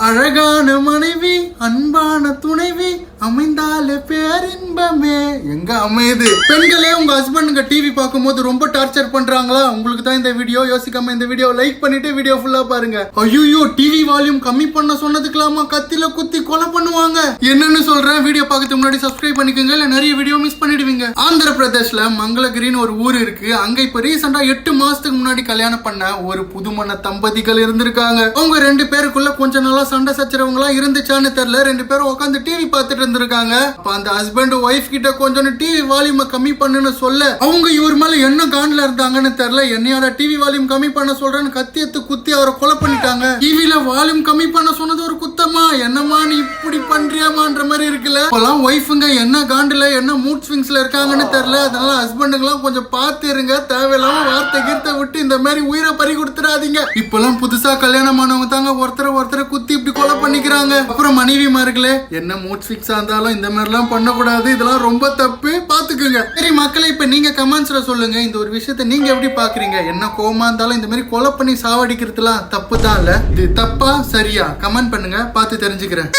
அழகான மனைவி அன்பான துணைவி அமைந்தால பேரின்பமே எங்க அமையுது. பெண்களே உங்க ஹஸ்பண்டுங்க டிவி பார்க்கும்போது ரொம்ப டார்ச்சர் பண்றாங்களா? உங்களுக்கு தான் இந்த வீடியோ. யோசிக்காம இந்த வீடியோ லைக் பண்ணிட்டு வீடியோ ஃபுல்லா பாருங்க. ஐயோ டிவி வால்யூம் கம்மி பண்ண சொன்னதுக்கலாமா கத்தில குத்தி கொலை பண்ணுவாங்க. என்னன்னு சொல்றேன், வீடியோ பார்க்கறதுக்கு முன்னாடி சப்ஸ்கிரைப் பண்ணிக்கோங்க, இல்ல நிறைய வீடியோ மிஸ் பண்ணிடுவீங்க. ஆந்திர பிரதேஷ்ல மங்களகிரின்னு ஒரு ஊர் இருக்கு. அங்க இப்ப ரீசெண்டா 8 மாசத்துக்கு முன்னாடி கல்யாணம் பண்ண ஒரு புதுமண தம்பதிகள் இருந்திருக்காங்க. அவங்க 2 பேருக்குள்ள கொஞ்ச நாளா சண்டை சச்சரவங்களா இருந்துச்சான்னு தெரியல. 2 பேரும் உட்காந்து டிவி பார்த்துட்டு இருந்திருக்காங்க. அப்ப அந்த ஹஸ்பண்ட் ஒய்ஃப் கிட்ட கொஞ்சம் டிவி வால்யூம் கம்மி பண்ணுன்னு சொல்ல அவங்க இவர் மேல என்ன காண்ல இருந்தாங்கன்னு தெரியல. என்னையோட டிவி வால்யூம் கம்மி பண்ண சொல்றேன்னு கத்தி எடுத்து குத்தி அவரை கொலை பண்ணிட்டாங்க. டிவில வால்யூம் கம்மி பண்ண சொன்னது ஒரு குத்தமா? என்னமா நீ இப்படி பண்றியாமான்ற மாதிரி இருக்குல்ல. இப்பெல்லாம் ஒய்ஃபுங்க என்ன காண்டுல என்ன மூட் ஸ்விங்ஸ்ல இருக்காங்கன்னு தெரியல. அதனால ஹஸ்பண்டுங்களாம் கொஞ்சம் பார்த்து இருங்க. தேவையில்லாம வார்த்தை கீர்த்தை விட்டு இந்த மாதிரி உயிரை பறி கொடுத்துடாதீங்க. இப்பெல்லாம் புதுசா கல்யாணம் ஆனவங்க தாங்க ஒருத்தரை குத்தி இப்படி கொலை பண்ணிக்கிறாங்க. அப்புறம் மனைவிமார்களே, என்ன மூட் ஸ்விங்ஸா இருந்தாலும் இந்த மாதிரி எல்லாம் பண்ணக்கூடாது. இதெல்லாம் ரொம்ப தப்பு, பாத்துக்குங்க. சரி மக்களே, இப்ப நீங்க கமெண்ட்ஸ்ல சொல்லுங்க, இந்த ஒரு விஷயத்த நீங்க எப்படி பாக்குறீங்க? என்ன கோவமா இருந்தாலும் இந்த மாதிரி கொலை பண்ணி சாவடிக்கிறதுலாம் தப்பு தான் இல்ல? இது தப்பா சரியா? கமெண்ட் பண்ணுங்க, பார்த்து தெரிஞ்சுக்கிறேன்.